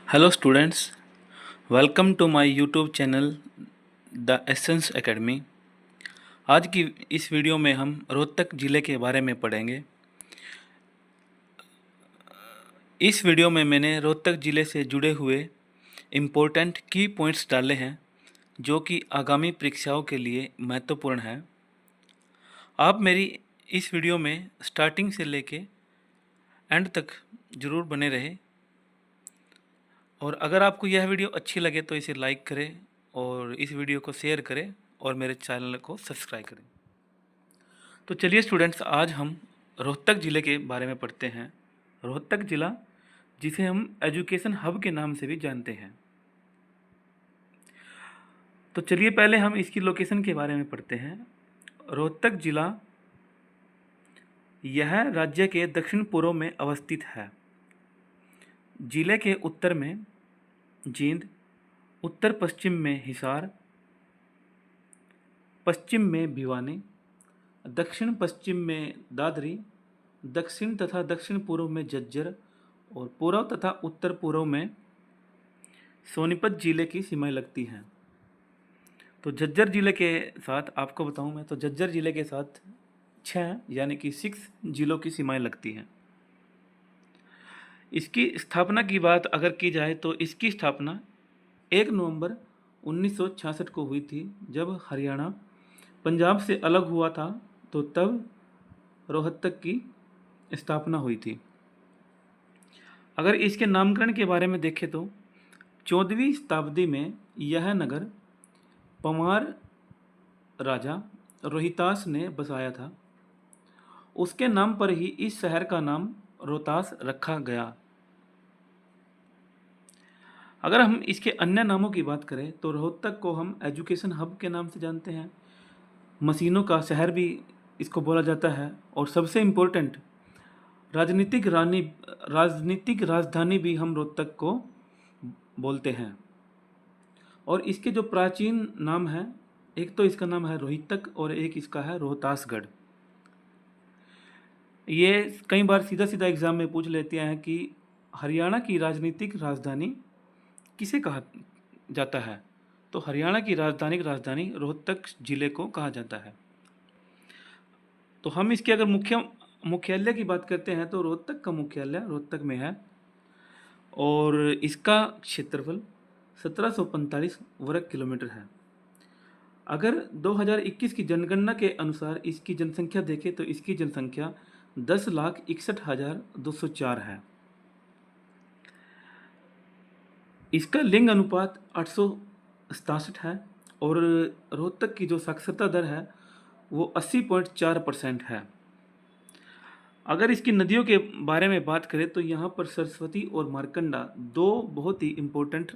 Hello students, welcome to my YouTube channel the essence academy. आज की इस video में हम रोहतक ज़िले के बारे में पढ़ेंगे। इस वीडियो में मैंने रोहतक ज़िले से जुड़े हुए इम्पोर्टेंट की पॉइंट्स डाले हैं जो कि आगामी परीक्षाओं के लिए महत्वपूर्ण हैं। आप मेरी इस वीडियो में स्टार्टिंग से लेके एंड तक ज़रूर बने रहें और अगर आपको यह वीडियो अच्छी लगे तो इसे लाइक करें और इस वीडियो को शेयर करें और मेरे चैनल को सब्सक्राइब करें। तो चलिए स्टूडेंट्स, आज हम रोहतक ज़िले के बारे में पढ़ते हैं। रोहतक ज़िला, जिसे हम एजुकेशन हब के नाम से भी जानते हैं। तो चलिए पहले हम इसकी लोकेशन के बारे में पढ़ते हैं। रोहतक ज़िला यह राज्य के दक्षिण पूर्व में अवस्थित है। ज़िले के उत्तर में जींद, उत्तर पश्चिम में हिसार, पश्चिम में भिवानी, दक्षिण पश्चिम में दादरी, दक्षिण तथा दक्षिण पूर्व में झज्जर और पूर्व तथा उत्तर पूर्व में सोनीपत जिले की सीमाएं लगती हैं। तो झज्जर जिले के साथ आपको बताऊं मैं, तो झज्जर जिले के साथ 6 यानी कि 6 जिलों की सीमाएं लगती हैं। इसकी स्थापना की बात अगर की जाए तो इसकी स्थापना 1 नवंबर 1966 को हुई थी, जब हरियाणा पंजाब से अलग हुआ था। तो तब रोहतक की स्थापना हुई थी। अगर इसके नामकरण के बारे में देखें तो 14वीं शताब्दी में यह नगर पंवार राजा रोहितास ने बसाया था। उसके नाम पर ही इस शहर का नाम रोहतास रखा गया। अगर हम इसके अन्य नामों की बात करें तो रोहतक को हम एजुकेशन हब के नाम से जानते हैं, मशीनों का शहर भी इसको बोला जाता है, और सबसे इम्पोर्टेंट राजनीतिक राजधानी भी हम रोहतक को बोलते हैं। और इसके जो प्राचीन नाम है, एक तो इसका नाम है रोहितक और एक इसका है रोहतासगढ़। ये कई बार सीधा सीधा एग्जाम में पूछ लेते हैं कि हरियाणा की राजनीतिक राजधानी किसे कहा जाता है। तो हरियाणा की राजधानी रोहतक जिले को कहा जाता है। तो हम इसके अगर मुख्यालय की बात करते हैं तो रोहतक का मुख्यालय रोहतक में है और इसका क्षेत्रफल 1745 वर्ग किलोमीटर है। अगर 2021 की जनगणना के अनुसार इसकी जनसंख्या देखें तो इसकी जनसंख्या 10,61,204 है। इसका लिंग अनुपात 867 है और रोहतक की जो साक्षरता दर है वो 80.4% है। अगर इसकी नदियों के बारे में बात करें तो यहाँ पर सरस्वती और मार्कंडा 2 बहुत ही इम्पोर्टेंट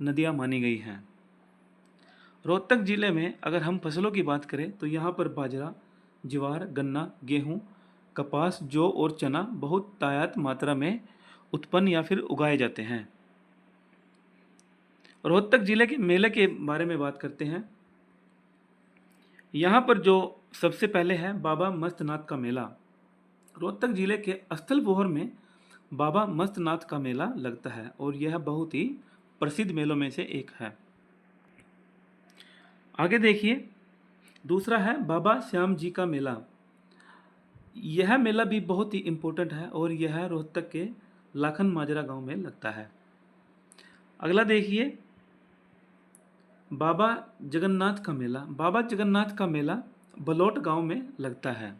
नदियाँ मानी गई हैं। रोहतक ज़िले में अगर हम फसलों की बात करें तो यहाँ पर बाजरा, ज्वार, गन्ना, गेहूँ, कपास, जौ और चना बहुत तायात मात्रा में उत्पन्न या फिर उगाए जाते हैं। रोहतक ज़िले के मेले के बारे में बात करते हैं। यहाँ पर जो सबसे पहले है बाबा मस्तनाथ का मेला। रोहतक ज़िले के स्थलपोहर में बाबा मस्तनाथ का मेला लगता है और यह बहुत ही प्रसिद्ध मेलों में से एक है। आगे देखिए, दूसरा है बाबा श्याम जी का मेला। यह मेला भी बहुत ही इम्पोर्टेंट है और यह रोहतक के लाखन माजरा गांव में लगता है। अगला देखिए, बाबा जगन्नाथ का मेला। बाबा जगन्नाथ का मेला बलोट गांव में लगता है।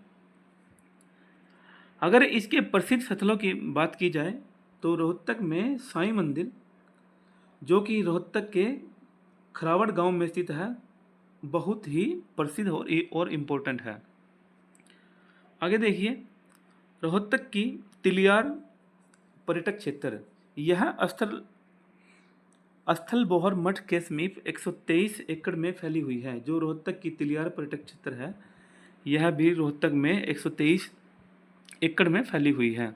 अगर इसके प्रसिद्ध स्थलों की बात की जाए तो रोहतक में साईं मंदिर, जो कि रोहतक के खरावड़ गांव में स्थित है, बहुत ही प्रसिद्ध और इम्पोर्टेंट है। आगे देखिए, रोहतक की तिलियार पर्यटक क्षेत्र। यह स्थल बोहर मठ के समीप 123 एकड़ में फैली हुई है। जो रोहतक की तिलियार पर्यटक क्षेत्र है, यह भी रोहतक में 123 एकड़ में फैली हुई है।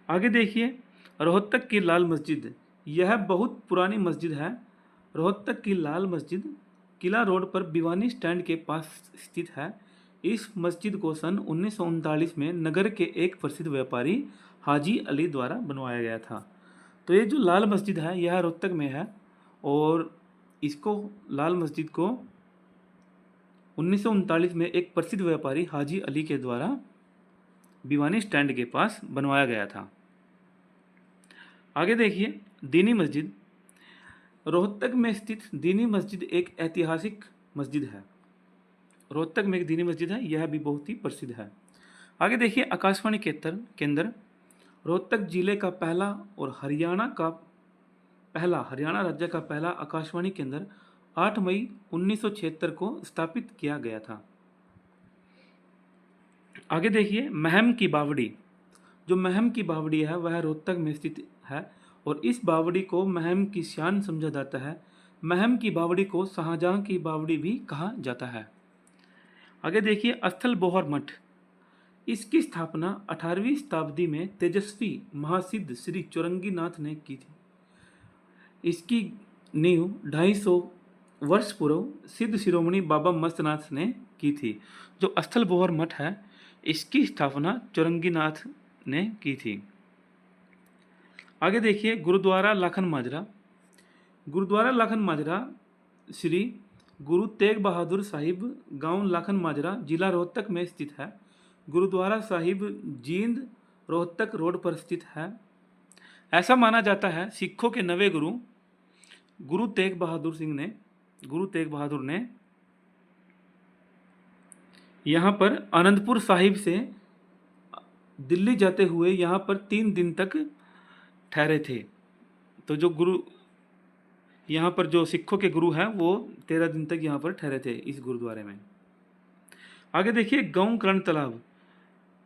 आगे देखिए, रोहतक की लाल मस्जिद। यह बहुत पुरानी मस्जिद है। रोहतक की लाल मस्जिद किला रोड पर भिवानी स्टैंड के पास स्थित है। इस मस्जिद को सन 1939 में नगर के एक प्रसिद्ध व्यापारी हाजी अली द्वारा बनवाया गया था। तो ये जो लाल मस्जिद है यह रोहतक में है, और इसको लाल मस्जिद को 1939 में एक प्रसिद्ध व्यापारी हाजी अली के द्वारा भिवानी स्टैंड के पास बनवाया गया था। आगे देखिए, दीनी मस्जिद। रोहतक में स्थित दीनी मस्जिद एक ऐतिहासिक मस्जिद है। रोहतक में एक दीनी मस्जिद है, यह भी बहुत ही प्रसिद्ध है। आगे देखिए, आकाशवाणी केंद्र। रोहतक जिले का पहला और हरियाणा राज्य का पहला आकाशवाणी केंद्र 8 मई 1976 को स्थापित किया गया था। आगे देखिए, महम की बावड़ी। जो महम की बावड़ी है वह रोहतक में स्थित है, और इस बावड़ी को महम की शान समझा जाता है। महम की बावड़ी को शाहजहां की बावड़ी भी कहा जाता है। आगे देखिए, स्थल बोहर मठ। इसकी स्थापना 18वीं शताब्दी में तेजस्वी महासिद्ध श्री चौरंगीनाथ ने की थी। इसकी नींव 250 वर्ष पूर्व सिद्ध शिरोमणि बाबा मस्तनाथ ने की थी। जो स्थल बोहर मठ है इसकी स्थापना चौरंगीनाथ ने की थी। आगे देखिए, गुरुद्वारा लाखन माजरा। गुरुद्वारा लाखन माजरा श्री गुरु तेग बहादुर साहिब गांव लाखन माजरा जिला रोहतक में स्थित है। गुरुद्वारा साहिब जींद रोहतक रोड पर स्थित है। ऐसा माना जाता है सिखों के नवे गुरु गुरु तेग बहादुर ने यहाँ पर आनंदपुर साहिब से दिल्ली जाते हुए यहाँ पर 3 दिन तक ठहरे थे। तो जो गुरु यहाँ पर जो सिखों के गुरु हैं वो 13 दिन तक यहाँ पर ठहरे थे इस गुरुद्वारे में। आगे देखिए, गौकर्ण तालाब।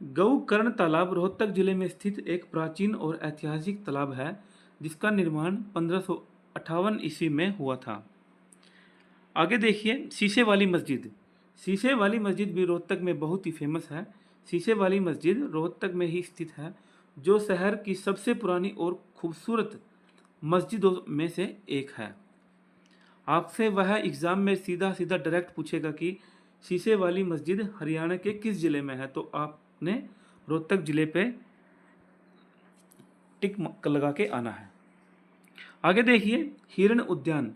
गौकर्ण तालाब रोहतक जिले में स्थित एक प्राचीन और ऐतिहासिक तालाब है, जिसका निर्माण 1558 ईस्वी में हुआ था। आगे देखिए, शीशे वाली मस्जिद। शीशे वाली मस्जिद भी रोहतक में बहुत ही फेमस है। शीशे वाली मस्जिद रोहतक में ही स्थित है, जो शहर की सबसे पुरानी और खूबसूरत मस्जिदों में से एक है। आपसे वह एग्ज़ाम में सीधा डायरेक्ट पूछेगा कि शीशे वाली मस्जिद हरियाणा के किस ज़िले में है, तो आपने रोहतक ज़िले पे टिक लगा के आना है। आगे देखिए, हिरण उद्यान।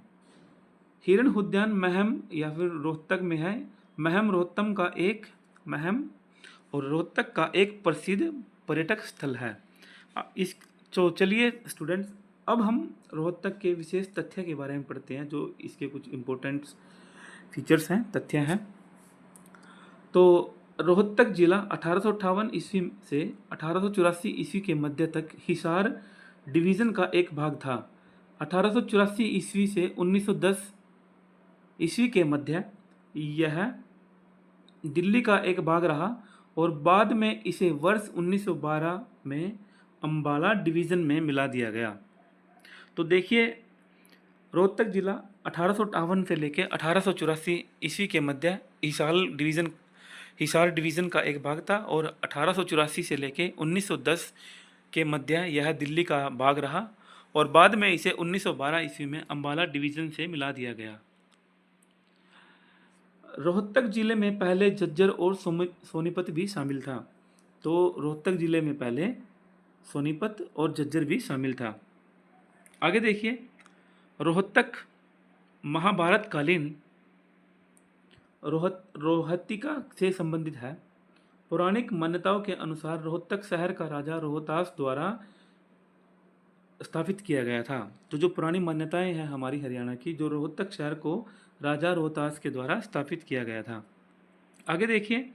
हिरण उद्यान महम या फिर रोहतक में है। महम रोहतक का एक प्रसिद्ध पर्यटक स्थल है। तो चलिए स्टूडेंट्स, अब हम रोहतक के विशेष तथ्य के बारे में पढ़ते हैं, जो इसके कुछ इम्पोर्टेंट फीचर्स हैं, तथ्य हैं। तो रोहतक जिला 1858 ईस्वी से 1884 ईस्वी के मध्य तक हिसार डिवीज़न का एक भाग था। 1884 ईस्वी से 1910 ईस्वी के मध्य यह दिल्ली का एक भाग रहा, और बाद में इसे वर्ष 1912 में अम्बाला डिवीज़न में मिला दिया गया। तो देखिए, रोहतक जिला 1858 से लेकर 1884 ईस्वी के मध्य हिसार डिवीज़न का एक भाग था, और 1884 से लेकर 1910 के मध्य यह दिल्ली का भाग रहा, और बाद में इसे 1912 ईस्वी में अम्बाला डिवीज़न से मिला दिया गया। रोहतक जिले में पहले झज्जर और सोनीपत भी शामिल था। तो रोहतक जिले में पहले सोनीपत और झज्जर भी शामिल था। आगे देखिए, रोहतक महाभारत कालीन रोहतिका से संबंधित है। पौराणिक मान्यताओं के अनुसार रोहतक शहर का राजा रोहतास द्वारा स्थापित किया गया था। तो जो पुरानी मान्यताएं हैं हमारी हरियाणा की, जो रोहतक शहर को राजा रोहतास के द्वारा स्थापित किया गया था। आगे देखिए,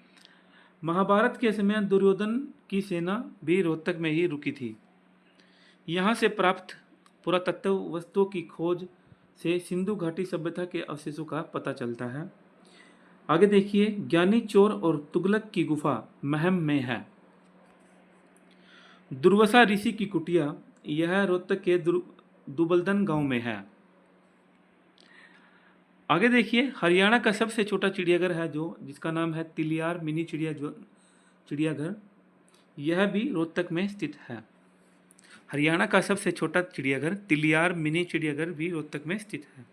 महाभारत के समय दुर्योधन की सेना भी रोहतक में ही रुकी थी। यहाँ से प्राप्त पुरातत्व वस्तुओं की खोज से सिंधु घाटी सभ्यता के अवशेषों का पता चलता है। आगे देखिए, ज्ञानी चोर और तुगलक की गुफा महम में है। दुर्वासा ऋषि की कुटिया, यह रोहतक के दुबलदन गांव में है। आगे देखिए, हरियाणा का सबसे छोटा चिड़ियाघर है जिसका नाम है तिलियार मिनी चिड़ियाघर, यह भी रोहतक में स्थित है। हरियाणा का सबसे छोटा चिड़ियाघर तिलियार मिनी चिड़ियाघर भी रोहतक में स्थित है।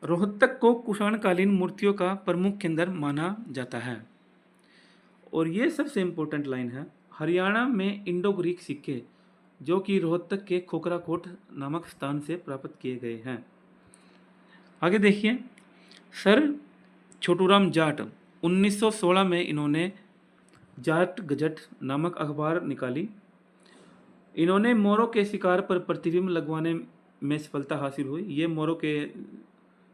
रोहतक को कुषाणकालीन मूर्तियों का प्रमुख केंद्र माना जाता है। और ये सबसे इम्पोर्टेंट लाइन है, हरियाणा में इंडो ग्रीक सिक्के जो कि रोहतक के खोखराकोट नामक स्थान से प्राप्त किए गए हैं। आगे देखिए, सर छोटूराम जाट 1916 में इन्होंने जाट गजट नामक अखबार निकाली। इन्होंने मोरों के शिकार पर प्रतिबिंब लगवाने में सफलता हासिल हुई।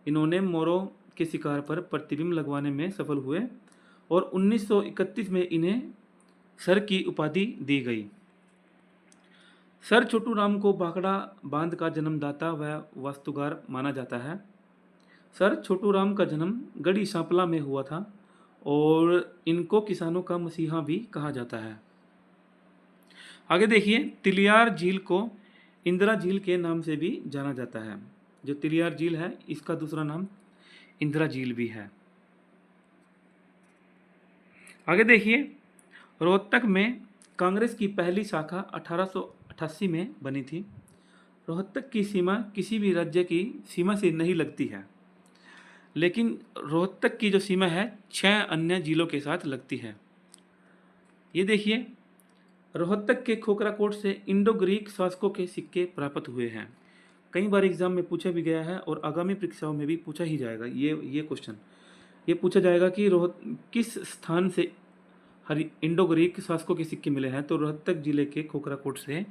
इन्होंने मोरों के शिकार पर प्रतिबिंब लगवाने में सफल हुए और 1931 में इन्हें सर की उपाधि दी गई। सर छोटू राम को भाखड़ा बांध का जन्मदाता व वास्तुकार माना जाता है। सर छोटू राम का जन्म गढ़ी सांपला में हुआ था और इनको किसानों का मसीहा भी कहा जाता है। आगे देखिए, तिलियार झील को इंदिरा झील के नाम से भी जाना जाता है। जो तिलियार झील है इसका दूसरा नाम इंदिरा झील भी है। आगे देखिए, रोहतक में कांग्रेस की पहली शाखा 1888 में बनी थी। रोहतक की सीमा किसी भी राज्य की सीमा से नहीं लगती है, लेकिन रोहतक की जो सीमा है 6 अन्य जिलों के साथ लगती है। ये देखिए, रोहतक के खोखराकोट से इंडो ग्रीक शासकों के सिक्के प्राप्त हुए हैं। कई बार एग्जाम में पूछा भी गया है और आगामी परीक्षाओं में भी पूछा ही जाएगा ये क्वेश्चन। ये पूछा जाएगा कि किस स्थान से इंडो ग्रीक शासकों के सिक्के मिले हैं, तो रोहतक जिले के खोखराकोट से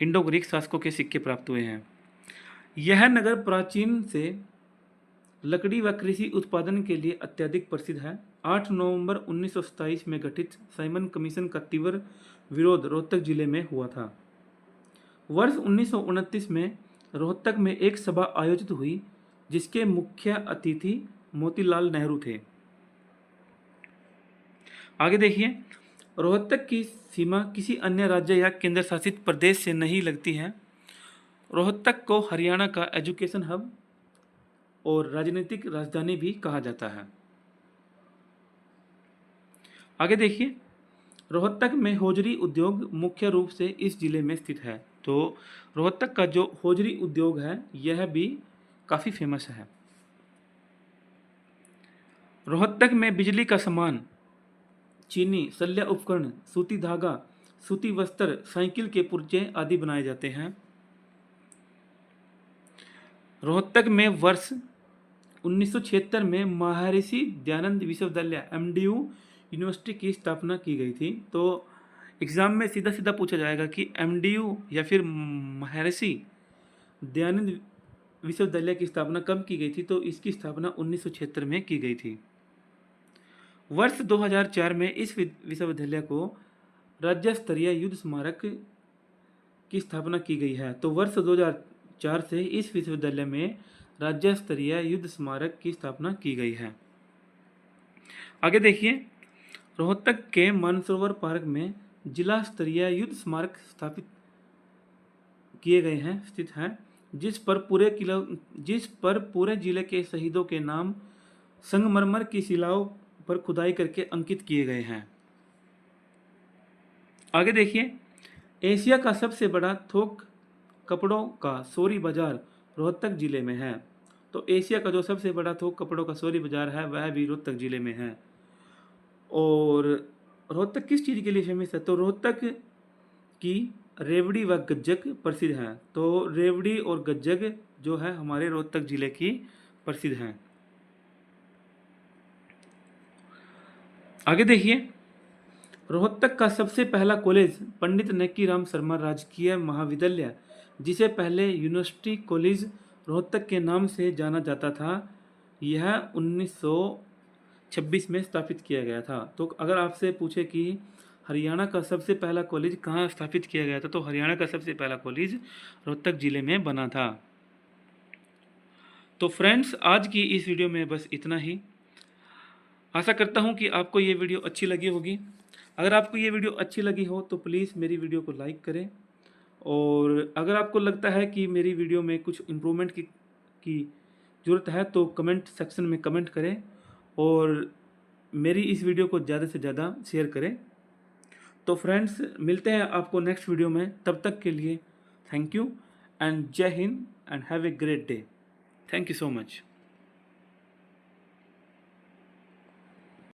इंडो ग्रीक शासकों के सिक्के प्राप्त हुए हैं। यह नगर प्राचीन से लकड़ी व कृषि उत्पादन के लिए अत्यधिक प्रसिद्ध है। 8 नवंबर 1927 में गठित साइमन कमीशन का तीव्र विरोध रोहतक जिले में हुआ था। वर्ष 1929 में रोहतक में एक सभा आयोजित हुई जिसके मुख्य अतिथि मोतीलाल नेहरू थे। आगे देखिए, रोहतक की सीमा किसी अन्य राज्य या केंद्र शासित प्रदेश से नहीं लगती है। रोहतक को हरियाणा का एजुकेशन हब और राजनीतिक राजधानी भी कहा जाता है। आगे देखिए, रोहतक में होजरी उद्योग मुख्य रूप से इस जिले में स्थित है। तो रोहतक का जो होजरी उद्योग है यह भी काफ़ी फेमस है। रोहतक में बिजली का सामान, चीनी, शल्य उपकरण, सूती धागा, सूती वस्त्र, साइकिल के पुर्जे आदि बनाए जाते हैं। रोहतक में वर्ष 1976 में महर्षि दयानंद विश्वविद्यालय MDU यूनिवर्सिटी की स्थापना की गई थी। तो एग्ज़ाम में सीधा सीधा पूछा जाएगा कि MDU या फिर महर्षि दयानंद विश्वविद्यालय की स्थापना कब की गई थी, तो इसकी स्थापना 1976 में की गई थी। वर्ष 2004 में इस विश्वविद्यालय को राज्य स्तरीय युद्ध स्मारक की स्थापना की गई है। तो वर्ष 2004 से इस विश्वविद्यालय में राज्य स्तरीय युद्ध स्मारक की स्थापना की गई है। आगे देखिए, रोहतक के मानसरोवर पार्क में जिला स्तरीय युद्ध स्मारक स्थापित किए गए हैं, स्थित हैं, जिस पर पूरे जिले के शहीदों के नाम संगमरमर की शिलाओं पर खुदाई करके अंकित किए गए हैं। आगे देखिए, एशिया का सबसे बड़ा थोक कपड़ों का सोरी बाजार रोहतक जिले में है। तो एशिया का जो सबसे बड़ा थोक कपड़ों का सोरी बाजार है वह भी रोहतक जिले में है। और रोहतक किस चीज़ के लिए फेमस है, तो रोहतक की रेवड़ी व गज्जक प्रसिद्ध हैं। तो रेवड़ी और गज्जक जो है हमारे रोहतक जिले की प्रसिद्ध हैं। आगे देखिए, रोहतक का सबसे पहला कॉलेज पंडित नक्कीराम शर्मा राजकीय महाविद्यालय, जिसे पहले यूनिवर्सिटी कॉलेज रोहतक के नाम से जाना जाता था, यह 1926 में स्थापित किया गया था। तो अगर आपसे पूछे कि हरियाणा का सबसे पहला कॉलेज कहाँ स्थापित किया गया था, तो हरियाणा का सबसे पहला कॉलेज रोहतक जिले में बना था। तो फ्रेंड्स, आज की इस वीडियो में बस इतना ही। आशा करता हूँ कि आपको ये वीडियो अच्छी लगी होगी। अगर आपको ये वीडियो अच्छी लगी हो तो प्लीज़ मेरी वीडियो को लाइक करें, और अगर आपको लगता है कि मेरी वीडियो में कुछ इम्प्रूवमेंट की ज़रूरत है तो कमेंट सेक्शन में कमेंट करें, और मेरी इस वीडियो को ज़्यादा से ज़्यादा शेयर करें। तो फ्रेंड्स, मिलते हैं आपको नेक्स्ट वीडियो में। तब तक के लिए थैंक यू एंड जय Hind and have a great day. Thank you so much.